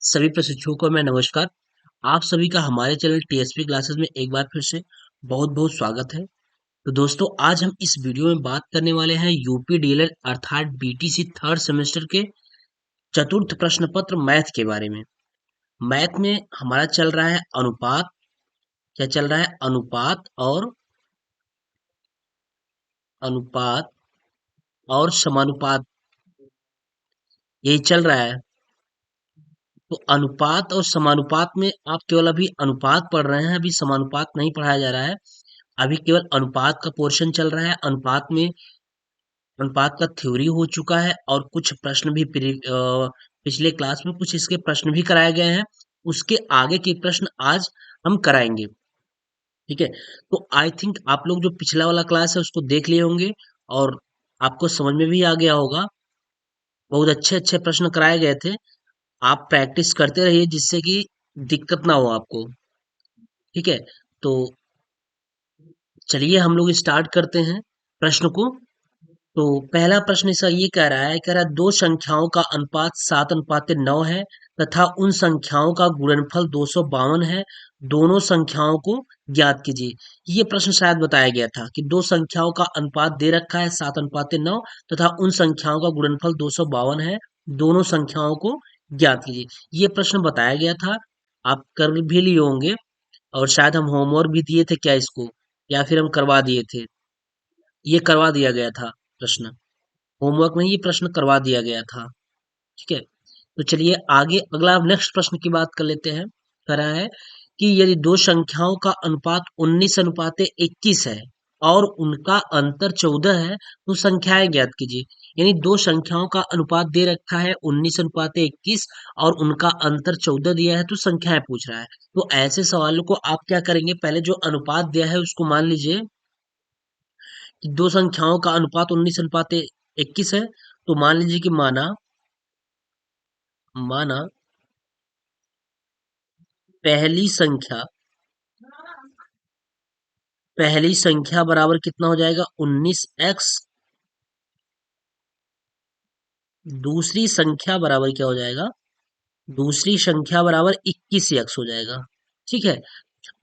सभी प्रशिक्षुओं को मैं नमस्कार। आप सभी का हमारे चैनल टीएसपी क्लासेस में एक बार फिर से बहुत बहुत स्वागत है। तो दोस्तों, आज हम इस वीडियो में बात करने वाले हैं यूपी डीएलएड अर्थात बीटीसी थर्ड सेमेस्टर के चतुर्थ प्रश्न पत्र मैथ के बारे में। मैथ में हमारा चल रहा है अनुपात। क्या चल रहा है? अनुपात और समानुपात, यही चल रहा है। तो अनुपात और समानुपात में आप केवल अभी अनुपात पढ़ रहे हैं, अभी समानुपात नहीं पढ़ाया जा रहा है। अभी केवल अनुपात का पोर्शन चल रहा है। अनुपात का थ्योरी हो चुका है और कुछ प्रश्न भी पिछले क्लास में कुछ इसके प्रश्न भी कराए गए हैं। उसके आगे के प्रश्न आज हम कराएंगे। ठीक है। तो आई थिंक आप लोग जो पिछला वाला क्लास है उसको देख लिए होंगे और आपको समझ में भी आ गया होगा। बहुत अच्छे अच्छे प्रश्न कराए गए थे। आप प्रैक्टिस करते रहिए जिससे कि दिक्कत ना हो आपको। ठीक है। तो चलिए हम लोग स्टार्ट करते हैं प्रश्न को। तो पहला प्रश्न इसका ये कह रहा है दो संख्याओं का अनुपात 7:9 है तथा उन संख्याओं का गुणनफल 252 है। दोनों संख्याओं को ज्ञात कीजिए। ये प्रश्न शायद बताया गया था कि दो संख्याओं का अनुपात दे रखा है 7:9 तथा उन संख्याओं का गुणनफल 252 है। दोनों संख्याओं को ज्ञात कीजिए। ये प्रश्न बताया गया था। आप कर भी लिए होंगे और शायद हम होमवर्क भी दिए थे क्या इसको, या फिर हम करवा दिए थे। ये करवा दिया गया था प्रश्न। होमवर्क में ये प्रश्न करवा दिया गया था। ठीक है। तो चलिए आगे अगला नेक्स्ट प्रश्न की बात कर लेते हैं। कह रहा है कि यदि दो संख्याओं का अनुपात 19:21 है और उनका अंतर 14 है तो संख्याएं ज्ञात कीजिए। यानी दो संख्याओं का अनुपात दे रखा है 19:21 और उनका अंतर 14 दिया है, तो संख्याएं पूछ रहा है। तो ऐसे सवालों को आप क्या करेंगे, पहले जो अनुपात दिया है उसको मान लीजिए कि दो संख्याओं का अनुपात 19:21 है। तो मान लीजिए कि माना माना पहली संख्या पहली संख्या बराबर कितना हो जाएगा 19x। दूसरी संख्या बराबर क्या हो जाएगा? दूसरी संख्या बराबर 21x हो जाएगा। ठीक है।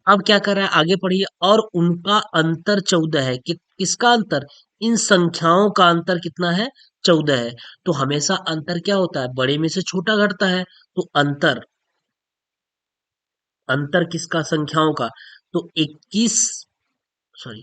अब क्या कर रहा है, आगे पढ़िए। और उनका अंतर 14 है। किसका अंतर? इन संख्याओं का अंतर कितना है? 14 है। तो हमेशा अंतर क्या होता है? बड़े में से छोटा घटता है। तो अंतर अंतर किसका? संख्याओं का। तो 21, सॉरी,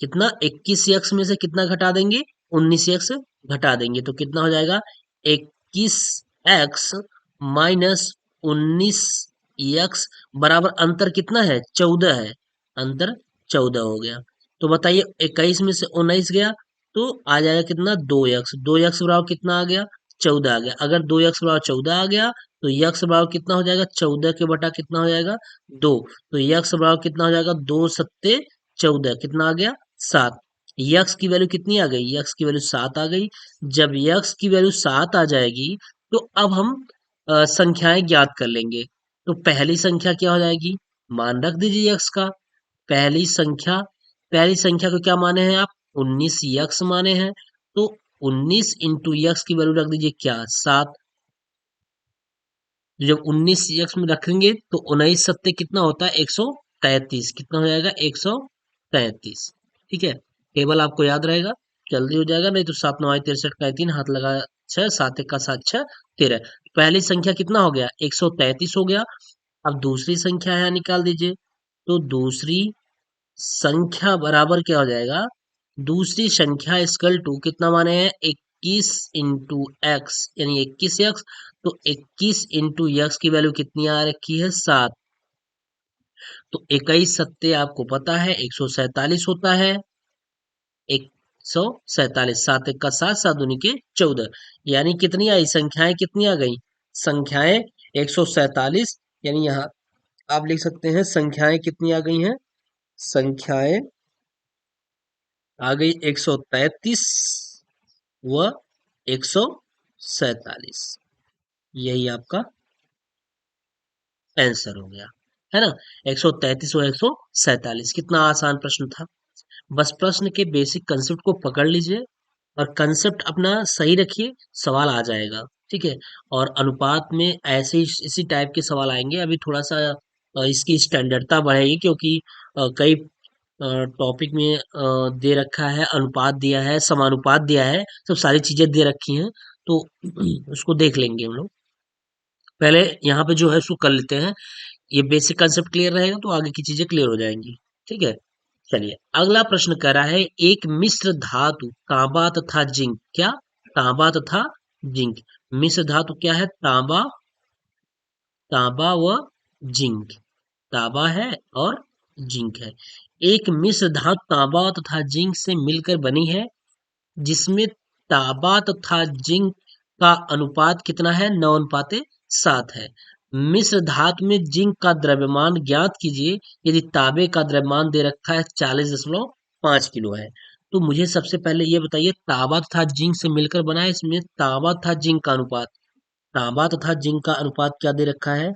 कितना? 21x में से कितना घटा देंगे? 19x घटा देंगे तो कितना हो जाएगा? 21x माइनस 19x बराबर अंतर कितना है? 14 है। अंतर 14 हो गया। तो बताइए 21 में से 19 गया तो आ जाएगा कितना? 2x। 2x बराबर कितना आ गया? 14 आ गया। अगर 2x बराबर 14 आ गया तो x बराबर कितना हो जाएगा? 14 के बटा कितना हो जाएगा? 2। तो x बराबर कितना हो जाएगा? 2 सत्ते 14, कितना आ गया? 7। यक्स की वैल्यू कितनी आ गई? यक्स की वैल्यू 7 आ गई। जब यक्स की वैल्यू 7 आ जाएगी तो अब हम संख्याएं ज्ञात कर लेंगे। तो पहली संख्या क्या हो जाएगी? मान रख दीजिए यक्स का। पहली संख्या पहली संख्या को क्या माने हैं आप? 19 यक्स माने हैं। तो 19 इंटू यक्स की वैल्यू रख दीजिए क्या? 7। जब 19 यक्स में रखेंगे तो 19 सत्ते कितना होता है? 133। कितना हो जाएगा? 133। ठीक है। टेबल आपको याद रहेगा, जल्दी हो जाएगा। नहीं तो 7 9 63 का 3 हाथ लगा 6, 7 1 का 7 6 13। पहली संख्या कितना हो गया? 133 हो गया। अब दूसरी संख्या यहाँ निकाल दीजिए। तो दूसरी संख्या बराबर क्या हो जाएगा? दूसरी संख्या इक्वल टू कितना माने हैं? 21 इंटू एक्स, यानी 21x। तो 21 इंटू एक्स की वैल्यू कितनी आ रखी है? 7। तो 21 सत्ते आपको पता है 147 होता है। 147, 7 1 का 7, 7 दूनी के 14। यानी कितनी आई? संख्याएं कितनी आ गई? संख्याएं 147। यानी यहाँ आप लिख सकते हैं संख्याएं कितनी आ गई हैं? संख्याएं आ गई 133 व 147। यही आपका आंसर हो गया, है ना? 133 और 147। कितना आसान प्रश्न था। बस प्रश्न के बेसिक कंसेप्ट को पकड़ लीजिए और कंसेप्ट अपना सही रखिए, सवाल आ जाएगा। ठीक है। और अनुपात में ऐसे ही इसी टाइप के सवाल आएंगे। अभी थोड़ा सा इसकी स्टैंडर्डता बढ़ेगी, क्योंकि कई टॉपिक में दे रखा है, अनुपात दिया है, समानुपात दिया है, सब सारी चीजें दे रखी हैं। तो उसको देख लेंगे हम लोग। पहले यहाँ पे जो है उसको कर लेते हैं। ये बेसिक कंसेप्ट क्लियर रहेगा तो आगे की चीजें क्लियर हो जाएंगी। ठीक है। चलिए, अगला प्रश्न कह रहा है, एक मिश्र धातु तांबा तथा जिंक, क्या? तांबा तथा जिंक। मिश्र धातु क्या है? तांबा, तांबा व जिंक। तांबा है और जिंक है। एक मिश्र धातु तांबा तथा जिंक से मिलकर बनी है, जिसमें तांबा तथा जिंक का अनुपात कितना है? 9:7 है। मिश्र धातु में जिंक का द्रव्यमान ज्ञात कीजिए यदि तांबे का द्रव्यमान दे रखा है 40.5 किलो है। तो मुझे सबसे पहले ये बताइए, तांबा तथा जिंक से मिलकर बना है, इसमें तांबा तथा जिंक का अनुपात, तांबा तथा जिंक का अनुपात क्या दे रखा है?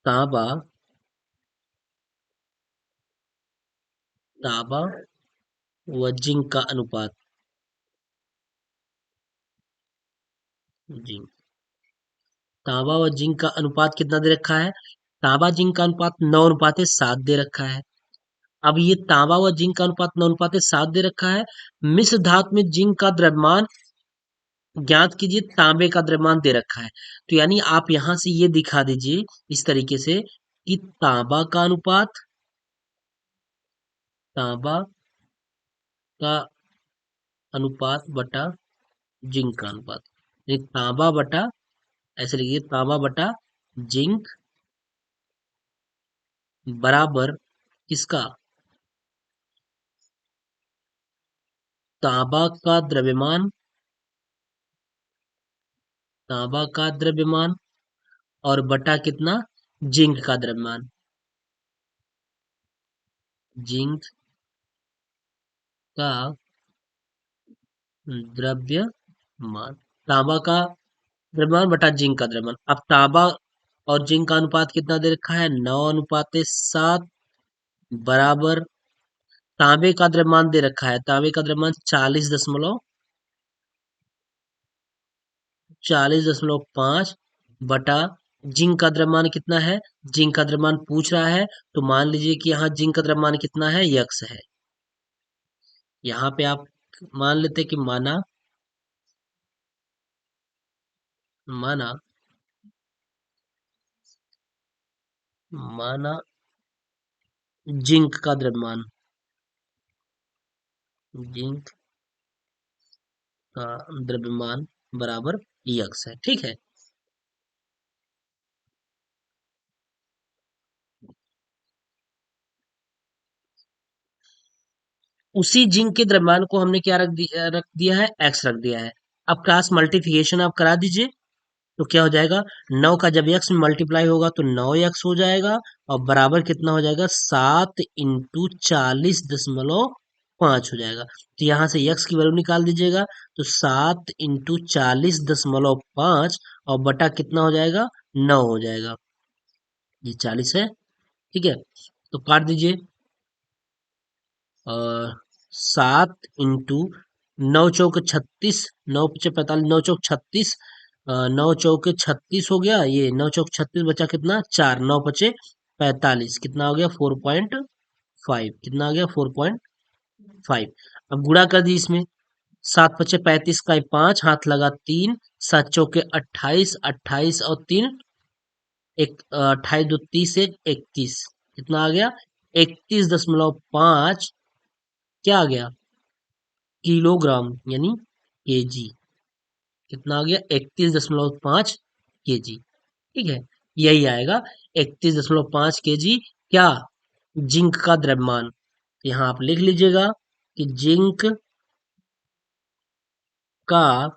तांबा, तांबा व जिंक का अनुपात, जिंक, तांबा व जिंक का अनुपात कितना दे रखा है? तांबा जिंक का अनुपात 9:7 दे रखा है। अब ये तांबा व जिंक का अनुपात 9:7 दे रखा है। मिश्र धातु में जिंक का द्रव्यमान ज्ञात कीजिए, तांबे का द्रव्यमान दे रखा है। तो यानी आप यहां से ये दिखा दीजिए इस तरीके से कि तांबा का अनुपात, तांबा का अनुपात बटा जिंक का अनुपात, ये तांबा बटा, ऐसे लिखिए, तांबा बटा जिंक बराबर किसका? तांबा का द्रव्यमान, तांबा का द्रव्यमान और बटा कितना? जिंक का द्रव्यमान, जिंक का द्रव्यमान, तांबा का द्रव्यमान बटा जिंक का द्रव्यमान। अब तांबा और जिंक का अनुपात कितना दे रखा है? 9:7 बराबर, तांबे का द्रव्यमान दे रखा है, तांबे का द्रव्यमान 40.5 बटा जिंक का द्रव्यमान कितना है? जिंक का द्रव्यमान पूछ रहा है, तो मान लीजिए कि यहाँ जिंक का द्रव्यमान कितना है? यक्स है। यहाँ पे आप मान लेते कि माना, माना, माना जिंक का द्रव्यमान, जिंक का द्रव्यमान बराबर यक्स है। ठीक है। उसी जिंक के द्रव्यमान को हमने क्या रख दिया है? एक्स रख दिया है। अब क्रॉस मल्टीप्लिकेशन आप करा दीजिए, तो क्या हो जाएगा? 9 का जब एक्स में मल्टीप्लाई होगा तो 9x हो जाएगा, और बराबर कितना हो जाएगा? 7 × 40.5 हो जाएगा। तो यहाँ से x की वैल्यू निकाल दीजिएगा, तो 7 × 40.5 और बटा कितना हो जाएगा? 9 हो जाएगा। ये 40 है। ठीक है। तो काट दीजिए। और 7 × 9 × 36, 9 × 5 = 45, 9 × 4 = 36, 9 × 4 = 36 हो गया। ये 9 × 4 = 36 बचा कितना? 4, 9 × 5 = 45, कितना हो गया? 4.5। कितना आ गया? 4.5। अब गुणा कर दी इसमें, 7 × 5 = 35 का 5 हाथ लगा 3, 7 × 4 = 28, 28 और 3 एक, 28 2 30 1 31, कितना आ गया? 31.5 क्या आ गया? किलोग्राम, यानी केजी। कितना आ गया? 31.5 केजी। ठीक है। यही आएगा 31.5 केजी। क्या? जिंक का द्रव्यमान। यहाँ आप लिख लीजिएगा कि जिंक का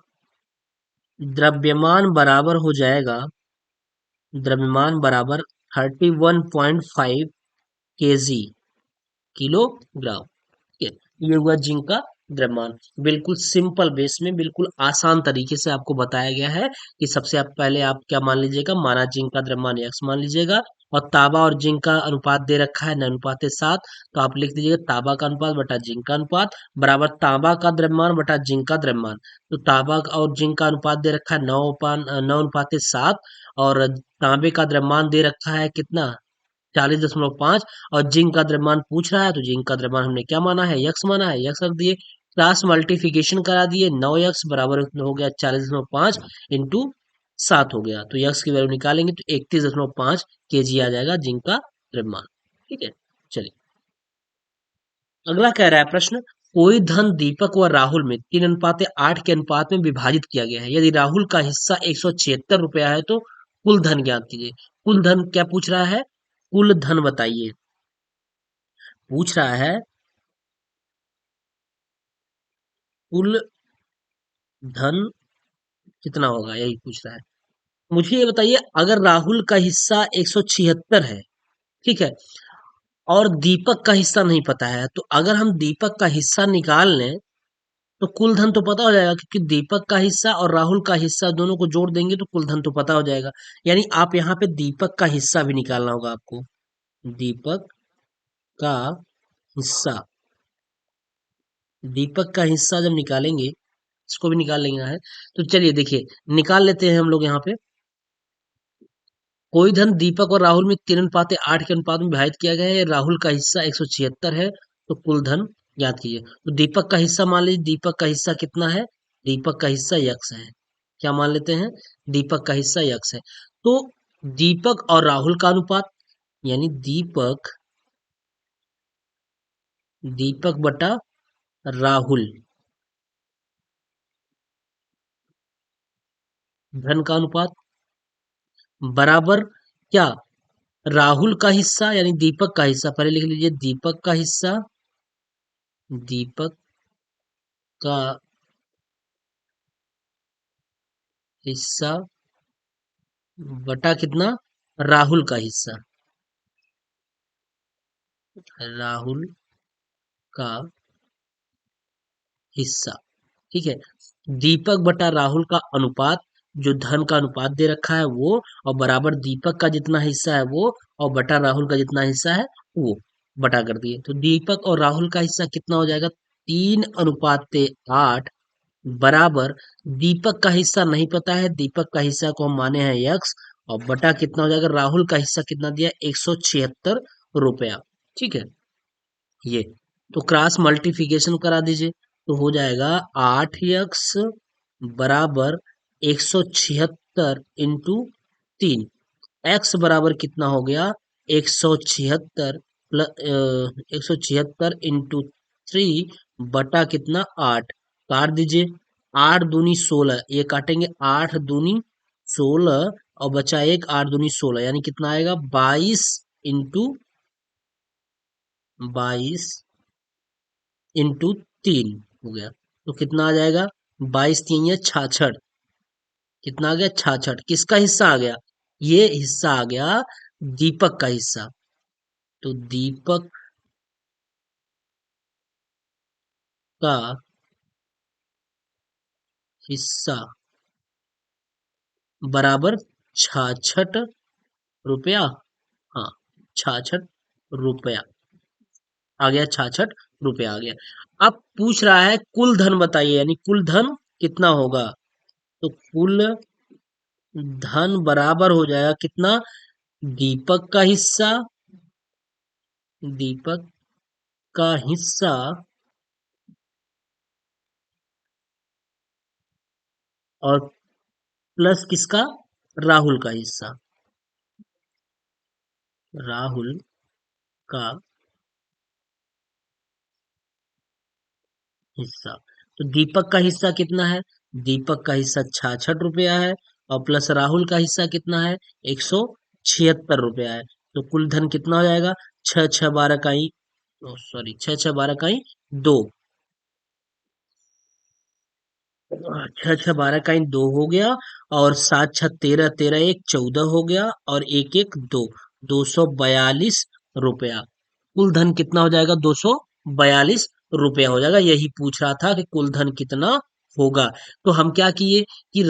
द्रव्यमान बराबर हो जाएगा, द्रव्यमान बराबर 31.5 केजी, किलोग्राम। ठीक है। ये हुआ जिंक का द्रव्यमान। बिल्कुल सिंपल बेस में बिल्कुल आसान तरीके से आपको बताया गया है कि सबसे आप पहले आप क्या मान लीजिएगा, माना जिंक का द्रव्यमान x मान लीजिएगा, और तांबा और जिंक का अनुपात दे रखा है 9:7, तो आप लिख दीजिएगा तांबा का अनुपात बटा जिंक का अनुपात बराबर तांबा का द्रव्यमान बटा जिंक का द्रव्यमान। तो तांबा और जिंक का अनुपात दे रखा है 9:7, और तांबे का द्रव्यमान दे रखा है कितना, 40.5, और जिंक का द्रव्यमान पूछ रहा है, तो जिंक का द्रव्यमान हमने क्या माना है, यक्स माना है, यक्स रख दिए, क्रॉस मल्टीप्लिकेशन करा दिए, 9x बराबर हो गया 40.5 इंटू 7 हो गया, तो यक्स की वैल्यू निकालेंगे तो 31.5 केजी आ जाएगा जिंक का द्रव्यमान। ठीक है, चलिए अगला कह रहा है प्रश्न, कोई धन दीपक व राहुल में 3:8 के अनुपात में विभाजित किया गया है। यदि राहुल का हिस्सा 176 रुपया है तो कुल धन ज्ञात कीजिए। कुल धन क्या पूछ रहा है, कुल धन बताइए, पूछ रहा है कुल धन कितना होगा, यही पूछ रहा है। मुझे ये बताइए, अगर राहुल का हिस्सा 176 है, ठीक है, और दीपक का हिस्सा नहीं पता है, तो अगर हम दीपक का हिस्सा निकाल लें तो कुल धन तो पता हो जाएगा, क्योंकि दीपक का हिस्सा और राहुल का हिस्सा दोनों को जोड़ देंगे तो कुल धन तो पता हो जाएगा। यानी आप यहाँ पे दीपक का हिस्सा भी निकालना होगा आपको। दीपक का हिस्सा, दीपक का हिस्सा जब निकालेंगे, इसको भी निकाल लेंगे है, तो चलिए देखिए निकाल लेते हैं हम लोग यहाँ पे। कोई धन दीपक और राहुल में 3:8 के अनुपात में विभाजित किया गया है। राहुल का हिस्सा 176 है, तो कुल धन याद कीजिए। तो दीपक का हिस्सा मान लीजिए, दीपक का हिस्सा कितना है, दीपक का हिस्सा यक्स है। क्या मान लेते हैं, दीपक का हिस्सा यक्स है। तो दीपक और राहुल का अनुपात, यानी दीपक, दीपक बटा राहुल, धन का अनुपात बराबर क्या, राहुल का हिस्सा यानी दीपक का हिस्सा, पहले लिख लीजिए दीपक का हिस्सा, दीपक का हिस्सा बटा कितना, राहुल का हिस्सा, राहुल का हिस्सा। ठीक है, दीपक बटा राहुल का अनुपात, जो धन का अनुपात दे रखा है वो, और बराबर दीपक का जितना हिस्सा है वो, और बटा राहुल का जितना हिस्सा है वो, बटा कर दिए, तो दीपक और राहुल का हिस्सा कितना हो जाएगा, 3:8 बराबर, दीपक का हिस्सा नहीं पता है, दीपक का हिस्सा को हम माने हैं यक्स, और बटा कितना हो जाएगा, राहुल का हिस्सा कितना दिया, 176 रुपया। ठीक है, ये तो क्रॉस मल्टीप्लिकेशन करा दीजिए, तो हो जाएगा 8x बराबर 176 इंटू 3, x बराबर कितना हो गया, 176 प्लस 176 इंटू 3 बटा कितना 8, काट दीजिए, 8 दूनी 16, ये काटेंगे 8 दूनी 16, और बचा एक, 8 दूनी 16, यानी कितना आएगा 22 इंटू 3 हो गया, तो कितना आ जाएगा, 22 3 या 66, कितना आ गया 66, किसका हिस्सा आ गया, ये हिस्सा आ गया दीपक का हिस्सा, तो दीपक का हिस्सा बराबर 66 रुपया, हाँ 66 रुपया आ गया, 66 रुपया आ गया। अब पूछ रहा है कुल धन बताइए, यानी कुल धन कितना होगा, तो कुल धन बराबर हो जाएगा कितना, दीपक का हिस्सा, दीपक का हिस्सा और प्लस किसका, राहुल का हिस्सा, राहुल का हिस्सा। तो दीपक का हिस्सा कितना है, दीपक का हिस्सा 66 रुपया है, और प्लस राहुल का हिस्सा कितना है, 176 रुपया है, तो कुल धन कितना हो जाएगा, 6 6 12 सॉरी 6 6 12 2, 6 6 12 और 7 6 13 13 1 14 हो गया, और एक एक 2, 242 रुपया, कुल धन कितना हो जाएगा, 242 रुपया हो जाएगा। यही पूछ रहा था कि कुल धन कितना होगा। तो हम क्या किए कि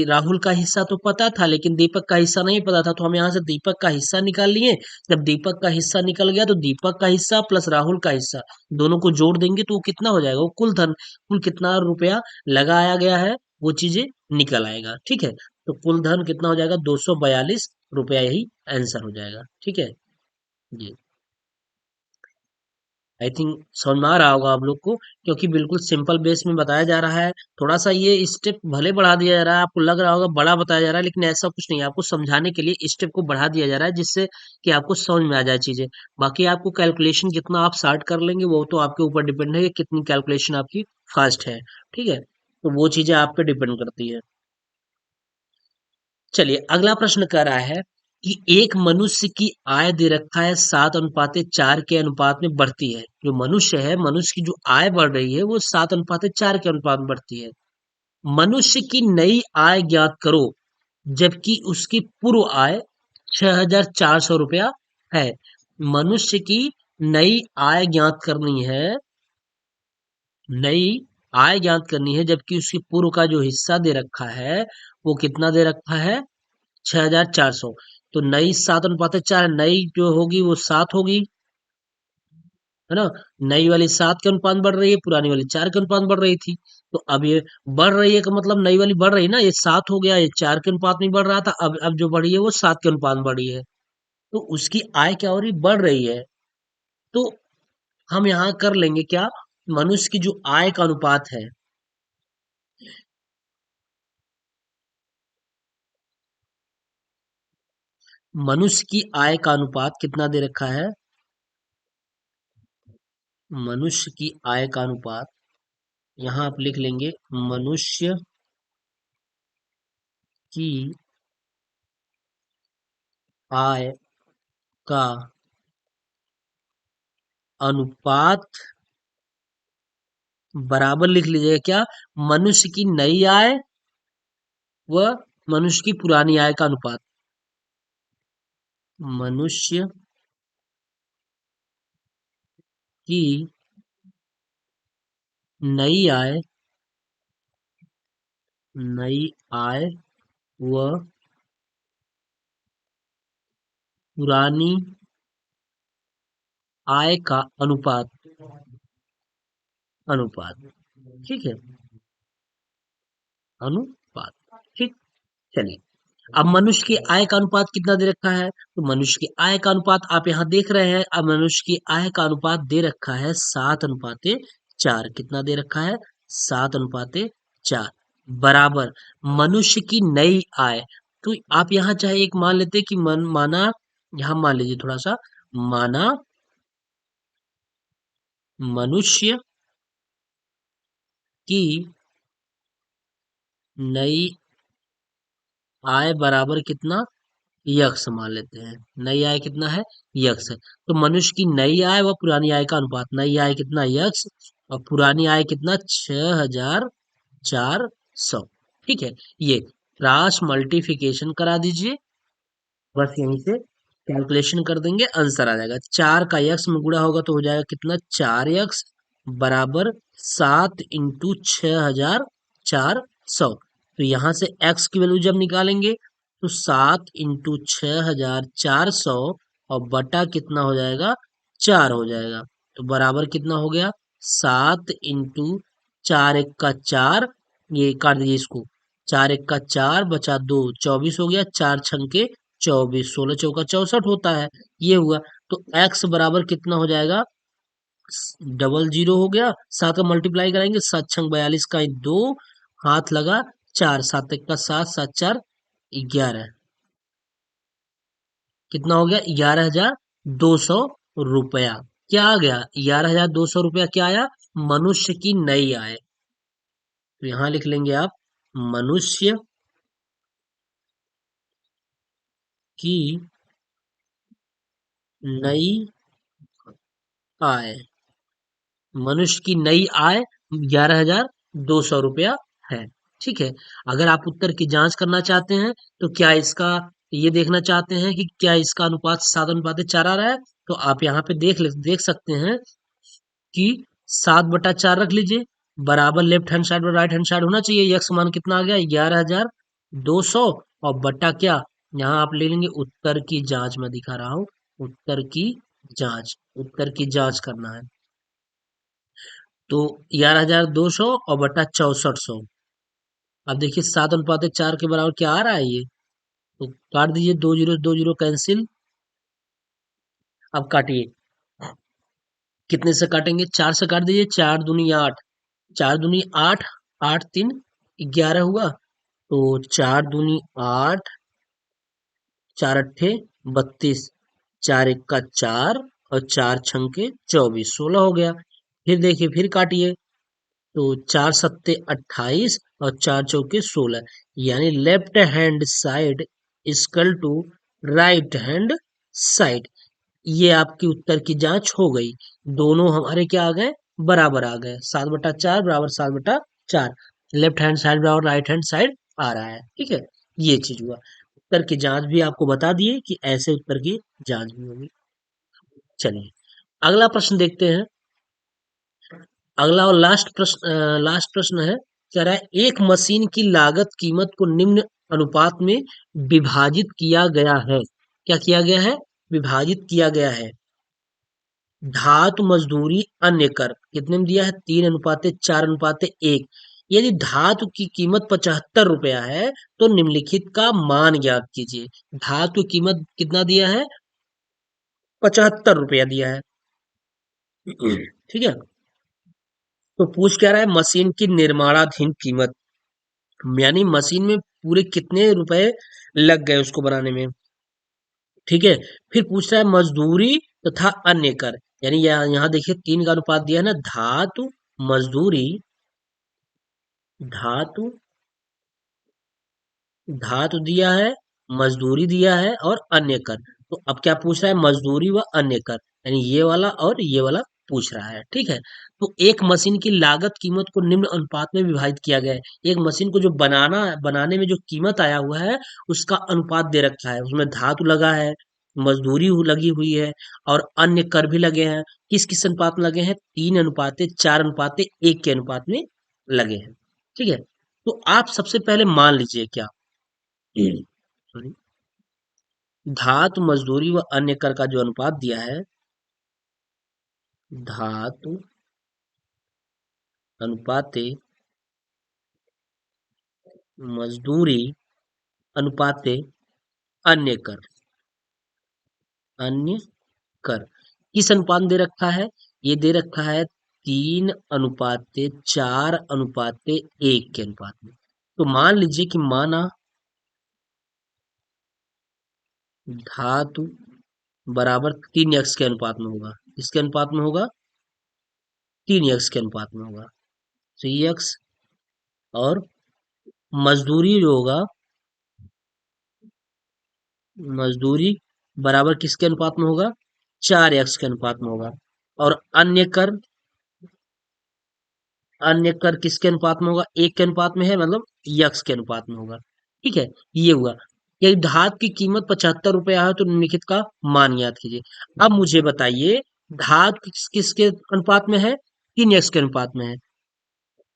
राहुल का हिस्सा तो पता था लेकिन दीपक का हिस्सा नहीं पता था, तो हम यहाँ से दीपक का हिस्सा निकाल लिए। जब दीपक का हिस्सा निकल गया तो दीपक का हिस्सा प्लस राहुल का हिस्सा दोनों को जोड़ देंगे तो वो कितना हो जाएगा, वो कुल धन, कुल कितना रुपया लगाया गया है वो चीजें निकल आएगा। ठीक है, तो कुल धन कितना हो जाएगा, 242 रुपया, यही आंसर हो जाएगा। ठीक है जी। आई थिंक समझ में आ रहा होगा आप लोग को, क्योंकि बिल्कुल सिंपल बेस में बताया जा रहा है। थोड़ा सा ये स्टेप भले बढ़ा दिया जा रहा है, आपको लग रहा होगा बड़ा बताया जा रहा है, लेकिन ऐसा कुछ नहीं है। आपको समझाने के लिए स्टेप को बढ़ा दिया जा रहा है जिससे कि आपको समझ में आ जाए चीजें। बाकी आपको कैलकुलेशन कितना आप स्टार्ट कर लेंगे वो तो आपके ऊपर डिपेंड है कि कितनी कैलकुलेशन आपकी फास्ट है। ठीक है, तो वो चीजें आप पे डिपेंड करती है। चलिए अगला प्रश्न कह रहा है कि एक मनुष्य की आय दे रखा है 7:4 के अनुपात में बढ़ती है। जो मनुष्य है, मनुष्य की जो आय बढ़ रही है वो 7:4 के अनुपात में बढ़ती है। मनुष्य की नई आय ज्ञात करो जबकि उसकी पूर्व आय 6,400 रुपया है। मनुष्य की नई आय ज्ञात करनी है, नई आय ज्ञात करनी है जबकि उसकी पूर्व का जो हिस्सा दे रखा है वो कितना दे रखा है, 6,400। तो नई 7:4, नई जो होगी वो 7 होगी, है ना। नई वाली 7 के अनुपात बढ़ रही है, पुरानी वाली 4 के अनुपात बढ़ रही थी। तो अब ये बढ़ रही है का मतलब नई वाली बढ़ रही है ना, ये 7 हो गया, ये 4 के अनुपात में बढ़ रहा था, अब जो बढ़ी है वो 7 के अनुपात में बढ़ी है। तो उसकी आय क्या हो रही, बढ़ रही है। तो हम यहाँ कर लेंगे क्या, मनुष्य की जो आय का अनुपात है, मनुष्य की आय का अनुपात कितना दे रखा है, मनुष्य की आय का अनुपात, यहाँ आप लिख लेंगे मनुष्य की आय का अनुपात बराबर लिख लीजिएगा क्या, मनुष्य की नई आय व मनुष्य की पुरानी आय का अनुपात। मनुष्य की नई आय, नई आय व पुरानी आय का अनुपात, अनुपात। ठीक है, अनुपात। ठीक, चलिए अब मनुष्य की आय का अनुपात कितना दे रखा है, तो मनुष्य की आय का अनुपात आप यहाँ देख रहे हैं। अब मनुष्य की आय का अनुपात दे रखा है 7:4। कितना दे रखा है, 7:4 बराबर मनुष्य की नई आय। तो आप यहाँ चाहे एक मान लेते कि माना, यहाँ मान लीजिए थोड़ा सा, माना मनुष्य की नई आय बराबर कितना, यक्स मान लेते हैं। नई आय कितना है, यक्स है। तो मनुष्य की नई आय व पुरानी आय का अनुपात, नई आय कितना, यक्स, और पुरानी आय कितना, 6,400। ठीक है, ये क्रॉस मल्टीप्लिकेशन करा दीजिए, बस यहीं से कैलकुलेशन कर देंगे, आंसर आ जाएगा। 4 का यक्स में गुणा होगा तो हो जाएगा कितना, 4x बराबर 7 × 6,400। तो यहाँ से x की वैल्यू जब निकालेंगे तो 7 × 6,400 और बटा कितना हो जाएगा, 4 हो जाएगा। तो बराबर कितना हो गया, 7 × 4 × 1 = 4, ये काट दीजिए इसको, 4 × 1 = 4 बचा 2, 24 हो गया, 4 × 6 = 24, 16 × 4 = 64 होता है। ये हुआ, तो x बराबर कितना हो जाएगा, 00 हो गया। 7 का मल्टीप्लाई कराएंगे, 7 × 6 = 42 का 2, हाथ लगा 4, 7 × 1 = 7, 7 × 4 = 11। कितना हो गया, 11,200 रुपया। क्या आ गया, 11,200 रुपया क्या आया, मनुष्य की नई आय। तो यहां लिख लेंगे आप, मनुष्य की नई आय, मनुष्य की नई आय 11,200 रुपया है। ठीक है, अगर आप उत्तर की जांच करना चाहते हैं तो क्या इसका, ये देखना चाहते हैं कि क्या इसका अनुपात 7:4 आ रहा है, तो आप यहाँ पे देख सकते हैं कि 7/4 रख लीजिए, बराबर लेफ्ट हैंड साइड और राइट हैंड साइड होना चाहिए। यक्स मान कितना आ गया 11,200 और बटा क्या, यहाँ आप ले लेंगे उत्तर की जांच, मैं दिखा रहा हूँ उत्तर की जांच, उत्तर की जांच करना है। तो 11,200 और बटा 6400। अब देखिए 7/4 के बराबर क्या आ रहा है ये, तो काट दीजिए, दो जीरो कैंसिल। अब काटिए, कितने से काटेंगे, 4 से काट दीजिए, 4 दूनी 8, 4 दूनी 8, 8 3 11 हुआ, तो 4 दूनी 8, 4 अट्ठे 32, 4 एक का 4 और 4 छंके 24, 16 हो गया। फिर देखिए फिर काटिए, तो 4 सत्ते 28 और 4 चौके 16, यानी left hand side equal to right hand side. ये आपकी उत्तर की जांच हो गई, दोनों हमारे क्या आ गए, बराबर आ गए, 7/4 बराबर 7/4, लेफ्ट हैंड साइड बराबर राइट हैंड साइड आ रहा है। ठीक है, ये चीज हुआ। उत्तर की जांच भी आपको बता दिए कि ऐसे उत्तर की जांच भी होगी। चलिए अगला प्रश्न देखते हैं। अगला और लास्ट प्रश्न है, कह रहा है एक मशीन की लागत कीमत को निम्न अनुपात में विभाजित किया गया है। क्या किया गया है, विभाजित किया गया है। धातु मजदूरी अन्य कर कितने में दिया है, 3:4:1। यदि धातु की कीमत 75 रुपया है तो निम्नलिखित का मान ज्ञात कीजिए। धातु की कीमत कितना दिया है, 75 रुपया दिया है। ठीक है, तो पूछ क्या रहा है, मशीन की निर्माणाधीन कीमत, यानी मशीन में पूरे कितने रुपए लग गए उसको बनाने में। ठीक है, फिर पूछ रहा है मजदूरी तथा अन्य कर, यानी यहाँ देखिए 3 का अनुपात दिया है ना, धातु मजदूरी, धातु धातु दिया है, मजदूरी दिया है और अन्य कर। तो अब क्या पूछ रहा है, मजदूरी व अन्य कर, यानी ये वाला और ये वाला पूछ रहा है। ठीक है, तो एक मशीन की लागत कीमत को निम्न अनुपात में विभाजित किया गया है। एक मशीन को जो बनाने में जो कीमत आया हुआ है उसका अनुपात दे रखा है, उसमें धातु लगा है, मजदूरी लगी हुई है और अन्य कर भी लगे हैं। किस किस अनुपात में लगे हैं, 3:4:1 के अनुपात में लगे हैं। ठीक है, तो आप सबसे पहले मान लीजिए क्या, सॉरी, धातु मजदूरी व अन्य कर का जो अनुपात दिया है, धातु अनुपाते मजदूरी अनुपाते अन्य कर, अन्य कर किस अनुपात में दे रखा है, ये दे रखा है 3:4:1 के अनुपात में। तो मान लीजिए कि माना धातु बराबर 3x के अनुपात में होगा, इसके अनुपात में होगा, 3x के अनुपात में होगा, 3x, और मजदूरी जो होगा, मजदूरी बराबर किसके अनुपात में होगा, 4x के अनुपात में होगा, और अन्य कर किसके अनुपात में होगा, 1 के अनुपात में है, मतलब यक्स के अनुपात में होगा। ठीक है, ये हुआ। यदि धातु की कीमत 75 रुपया है तो निम्नलिखित का मान याद कीजिए। अब मुझे बताइए धातु किसके अनुपात में है, 3x के अनुपात में है,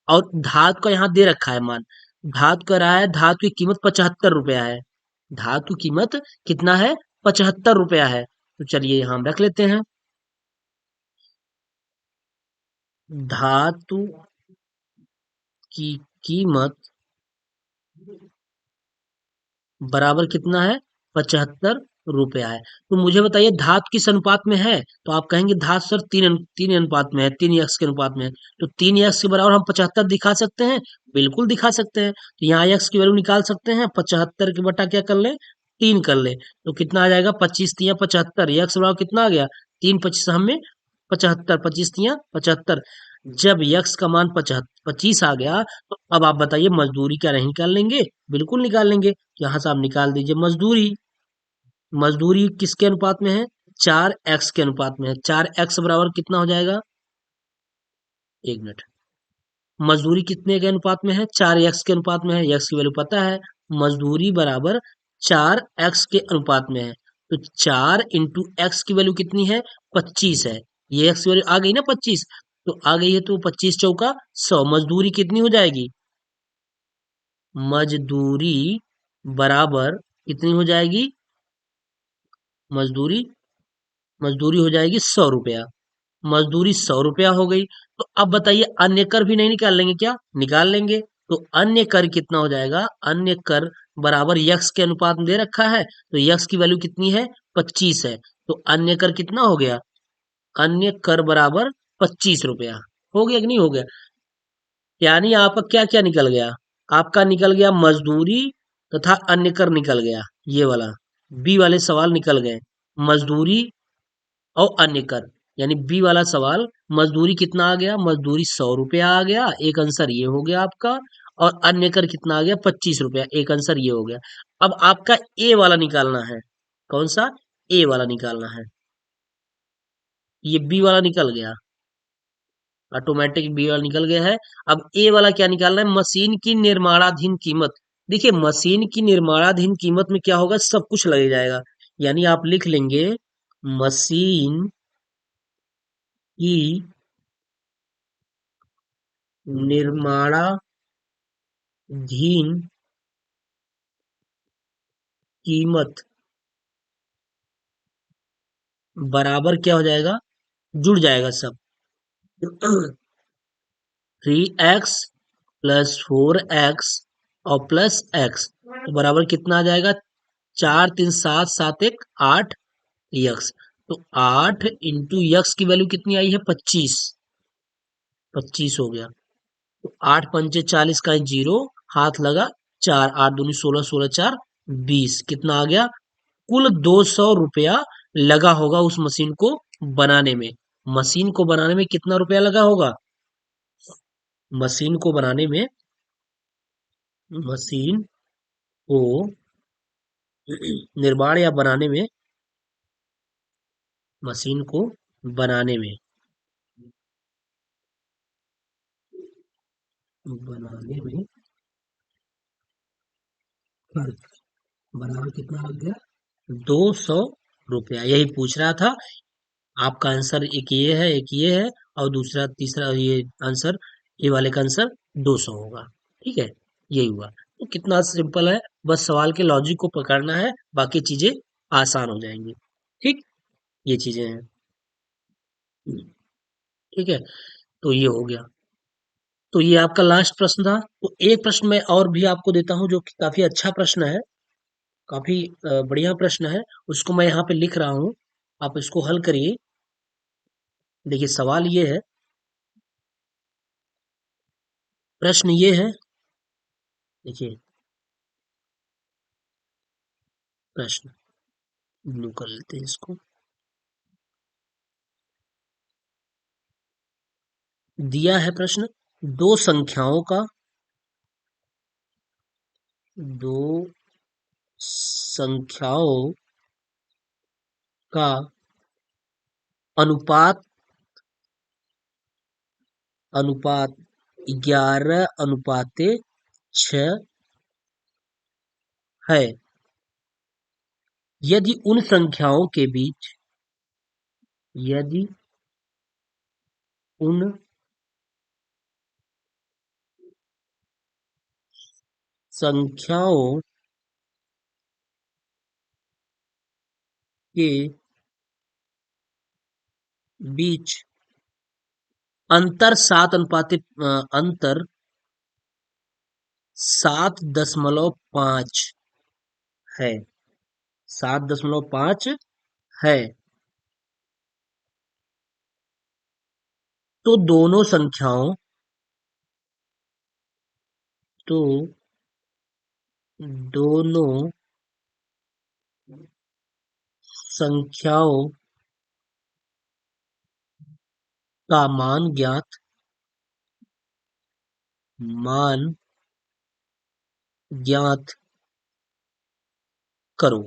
और धातु का यहाँ दे रखा है मान, धातु का रहा है, धातु की कीमत 75 रुपया है, धातु कीमत कितना है, 75 रुपया है। तो चलिए यहाँ हम रख लेते हैं, धातु की कीमत बराबर कितना है, 75 रुपया है। तो मुझे बताइए धातु किस अनुपात में है, तो आप कहेंगे धातु सर तीन अनुपात में है, 3x के अनुपात में है। तो 3x के बराबर हम 75 दिखा सकते हैं, बिल्कुल दिखा सकते हैं। तो यहाँ x की वैल्यू निकाल सकते हैं, 75 के बटा क्या कर ले, 3 कर ले, तो कितना आ जाएगा, 25×3=75, x बराबर कितना आ गया, 3×25 हमें 75, 25×3=75। जब यक्स का मान 25 आ गया, तो अब आप बताइए मजदूरी क्या नहीं निकाल लेंगे, बिल्कुल निकाल लेंगे। यहाँ से आप निकाल दीजिए मजदूरी, मजदूरी किसके अनुपात में है, 4x के अनुपात में है, 4x बराबर कितना हो जाएगा, 1 मिनट, मजदूरी कितने के अनुपात में है, 4x के अनुपात में है, x की वैल्यू पता है, मजदूरी बराबर 4x के अनुपात में है, तो 4 इंटू एक्स की वैल्यू कितनी है, 25 है, ये x की वैल्यू आ गई ना 25, तो आ गई है, तो 25 चौका 100। मजदूरी कितनी हो जाएगी? मजदूरी बराबर कितनी हो जाएगी? मजदूरी मजदूरी हो जाएगी 100 रुपया। मजदूरी 100 रुपया हो गई। तो अब बताइए, अन्य कर भी नहीं निकाल लेंगे क्या? निकाल लेंगे। तो अन्य कर कितना हो जाएगा? अन्य कर बराबर यक्स के अनुपात में दे रखा है, तो यक्स की वैल्यू कितनी है? 25 है। तो अन्य कर कितना हो गया? अन्य कर बराबर 25 रुपया। हो गया कि नहीं हो गया? यानी आपका क्या क्या निकल गया? आपका निकल गया मजदूरी तथा अन्य कर निकल गया, ये वाला बी वाले सवाल निकल गए। मजदूरी और अन्य कर, यानी बी वाला सवाल, मजदूरी कितना आ गया? मजदूरी 100 रुपया आ गया, एक आंसर ये हो गया आपका। और अन्य कर कितना आ गया? 25 रुपया, एक आंसर ये हो गया। अब आपका ए वाला निकालना है। कौन सा? ए वाला निकालना है। ये बी वाला निकल गया, ऑटोमेटिक बी वाला निकल गया है। अब ए वाला क्या निकालना है? मशीन की निर्माणाधीन कीमत। देखिए, मशीन की निर्माणाधीन कीमत में क्या होगा? सब कुछ लग जाएगा। यानी आप लिख लेंगे मशीन की निर्माणाधीन कीमत बराबर क्या हो जाएगा? जुड़ जाएगा सब। 3x प्लस 4x और प्लस एक्स, तो बराबर कितना आ जाएगा? 4 3 7 7 1 8 यक्स। तो 8 इंटू यक्स की वैल्यू कितनी आई है? 25। 25 हो गया। तो 8 पंचे 40 का 0, हाथ लगा 4, 8 दूनी 16, 16 4 20, कितना आ गया? कुल 200 रुपया लगा होगा उस मशीन को बनाने में। मशीन को बनाने में कितना रुपया लगा होगा? मशीन को बनाने में, मशीन को निर्माण या बनाने में, मशीन को बनाने में, बनाने में खर्च बराबर कितना लग गया? 200 रुपया। यही पूछ रहा था। आपका आंसर एक ये है, एक ये है, और दूसरा तीसरा ये आंसर, ये वाले का आंसर 200 होगा। ठीक है, यही हुआ। तो कितना सिंपल है, बस सवाल के लॉजिक को पकड़ना है, बाकी चीजें आसान हो जाएंगी। ठीक, ये चीजें हैं। ठीक है, तो ये हो गया। तो ये आपका लास्ट प्रश्न था। तो एक प्रश्न मैं और भी आपको देता हूँ, जो कि काफी अच्छा प्रश्न है, काफी बढ़िया प्रश्न है। उसको मैं यहाँ पे लिख रहा हूँ, आप इसको हल करिए। देखिए, सवाल ये है, प्रश्न ये है। देखिए, प्रश्न ब्लू कर लेते हैं इसको। दिया है प्रश्न, दो संख्याओं का, दो संख्याओं का अनुपात, अनुपात 11:6 है। यदि उन संख्याओं के बीच, यदि उन संख्याओं के बीच अंतर 7:5 है, 7.5 है, तो दोनों संख्याओं, तो दोनों संख्याओं का मान ज्ञात करो।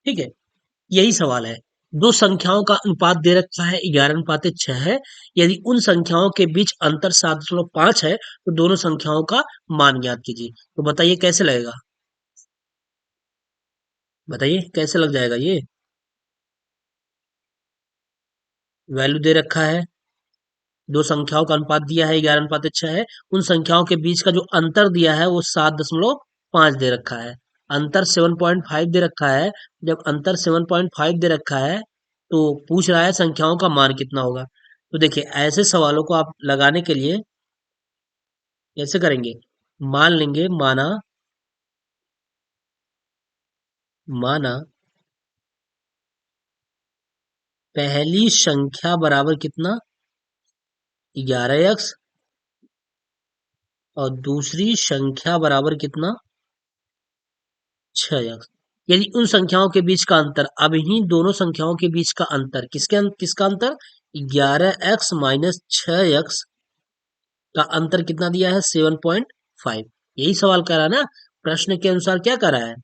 ठीक है, यही सवाल है। दो संख्याओं का अनुपात दे रखा है 11:6 है। यदि उन संख्याओं के बीच अंतर 7.5 है, तो दोनों संख्याओं का मान ज्ञात कीजिए। तो बताइए कैसे लगेगा? बताइए कैसे लग जाएगा ये? वैल्यू दे रखा है, दो संख्याओं का अनुपात दिया है 11:6 है, उन संख्याओं के बीच का जो अंतर दिया है वो 7.5 दे रखा है, अंतर 7.5 दे रखा है। जब अंतर 7.5 दे रखा है तो पूछ रहा है संख्याओं का मान कितना होगा। तो देखिए ऐसे सवालों को आप लगाने के लिए कैसे करेंगे, मान लेंगे, माना, माना पहली संख्या बराबर कितना, 11x, और दूसरी संख्या बराबर कितना, 6x। यदि उन संख्याओं के बीच का अंतर, अब ही दोनों संख्याओं के बीच का अंतर किसका अंतर, 11x माइनस 6x का अंतर कितना दिया है, 7.5। यही सवाल कह रहा है ना, प्रश्न के अनुसार क्या कह रहा है,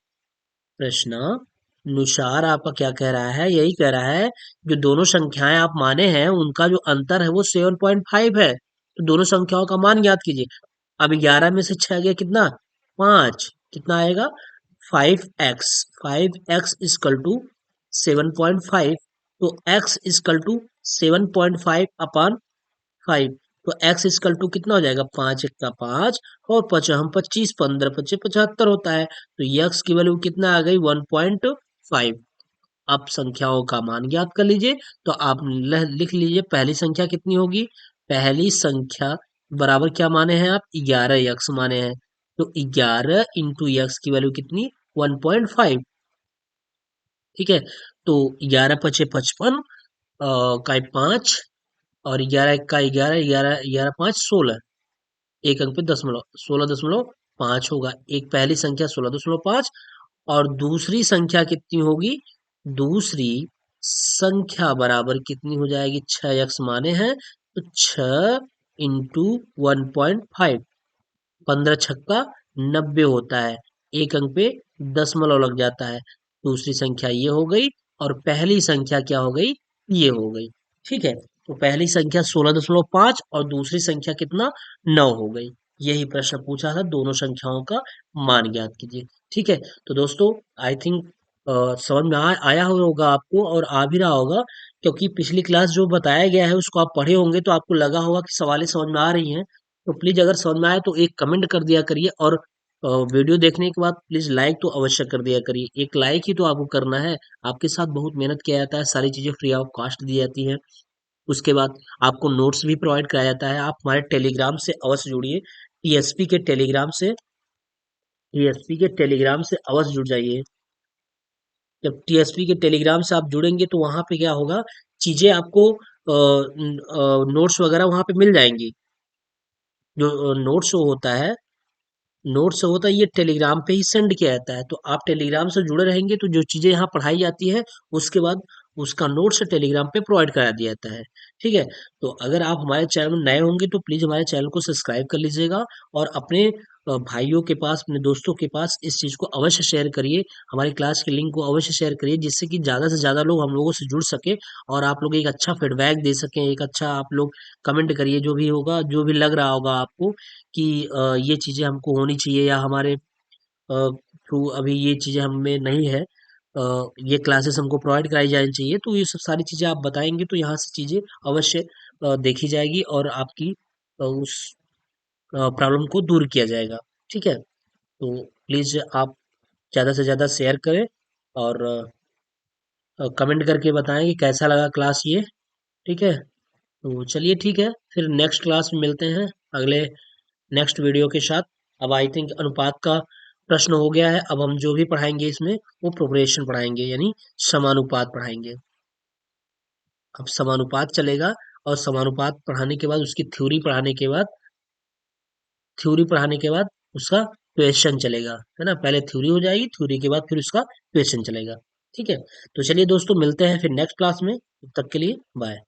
प्रश्न अनुसार आपका क्या कह रहा है, यही कह रहा है जो दोनों संख्याएं आप माने हैं उनका जो अंतर है वो 7.5 है, तो दोनों संख्याओं का मान ज्ञात कीजिए। अब 11 में से 6 गया कितना, 5, कितना आएगा, 5x, 5x इक्वल टू 7.5, तो x इक्वल टू 7.5 अपॉन 5, तो x इक्वल टू कितना हो जाएगा, 5 एक का 5 और 5 हम 25, 15 25 75 होता है, तो x की वैल्यू कितना आ गई, 1.5। अब संख्याओं का मान ज्ञात कर लीजिए, तो आप लिख लीजिए पहली संख्या कितनी होगी, पहली संख्या बराबर क्या माने हैं आप, 11x माने हैं, तो 11 इंटू एक्स की वैल्यू कितनी, 1.5। ठीक है, तो 11 पचे 55, का 5, और 11 का 11, 11 11 5 16, एक अंक पे दशमलव, 16.5 होगा। एक पहली संख्या 16.5, और दूसरी संख्या कितनी होगी, दूसरी संख्या बराबर कितनी हो जाएगी, 6x माने हैं, तो 6 इंटू 1.5, 15 छक्का 90 होता है, एक अंक पे दशमलव लग जाता है। दूसरी संख्या ये हो गई, और पहली संख्या क्या हो गई, ये हो गई। ठीक है, तो पहली संख्या 16.5 और दूसरी संख्या कितना, 9 हो गई। यही प्रश्न पूछा था, दोनों संख्याओं का मान ज्ञात कीजिए। ठीक है, तो दोस्तों आई थिंक समझ में आया होगा आपको, और आ भी रहा होगा, क्योंकि पिछली क्लास जो बताया गया है उसको आप पढ़े होंगे, तो आपको लगा होगा कि सवालें समझ में आ रही हैं। तो प्लीज अगर समझ में आए तो एक कमेंट कर दिया करिए, और वीडियो देखने के बाद प्लीज लाइक तो अवश्य कर दिया करिए, एक लाइक ही तो आपको करना है। आपके साथ बहुत मेहनत किया जाता है, सारी चीजें फ्री ऑफ कॉस्ट दी जाती हैं। उसके बाद आपको नोट्स भी प्रोवाइड कराया जाता है। आप हमारे टेलीग्राम से अवश्य जुड़िए, टीएसपी के टेलीग्राम से, टीएसपी के टेलीग्राम से अवश्य जुड़ जाइए। जब टीएसपी के टेलीग्राम से आप जुड़ेंगे तो वहां पे क्या होगा, चीजें आपको नोट्स वगैरह वहां पे मिल जाएंगी। जो नोट्स होता है, नोट्स होता है ये टेलीग्राम पे ही सेंड किया जाता है, तो आप टेलीग्राम से जुड़े रहेंगे तो जो चीजें यहाँ पढ़ाई जाती है उसके बाद उसका नोट्स टेलीग्राम पे प्रोवाइड करा दिया जाता है। ठीक है, तो अगर आप हमारे चैनल में नए होंगे तो प्लीज हमारे चैनल को सब्सक्राइब कर लीजिएगा, और अपने भाइयों के पास, अपने दोस्तों के पास इस चीज को अवश्य शेयर करिए, हमारी क्लास के लिंक को अवश्य शेयर करिए, जिससे कि ज्यादा से ज्यादा लोग हम लोगों से जुड़ सके, और आप लोग एक अच्छा फीडबैक दे सकें, एक अच्छा आप लोग कमेंट करिए, जो भी होगा, जो भी लग रहा होगा आपको कि ये चीजें हमको होनी चाहिए, या हमारे थ्रू अभी ये चीजें हमें नहीं है, ये क्लासेस हमको प्रोवाइड कराई जानी चाहिए, तो ये सब सारी चीजें आप बताएंगे तो यहाँ से चीजें अवश्य देखी जाएगी, और आपकी उस प्रॉब्लम को दूर किया जाएगा। ठीक है, तो प्लीज आप ज्यादा से ज्यादा शेयर करें, और कमेंट करके बताएं कि कैसा लगा क्लास ये। ठीक है, तो चलिए ठीक है, फिर नेक्स्ट क्लास में मिलते हैं अगले नेक्स्ट वीडियो के साथ। अब आई थिंक अनुपात का प्रश्न हो गया है, अब हम जो भी पढ़ाएंगे इसमें वो प्रोग्रेशन पढ़ाएंगे, यानी समानुपात पढ़ाएंगे। अब समानुपात चलेगा, और समानुपात पढ़ाने के बाद उसकी थ्योरी पढ़ाने के बाद उसका क्वेश्चन चलेगा, है ना, पहले थ्योरी हो जाएगी, थ्योरी के बाद फिर उसका क्वेश्चन चलेगा। ठीक है, तो चलिए दोस्तों मिलते हैं फिर नेक्स्ट क्लास में, तब तक के लिए बाय।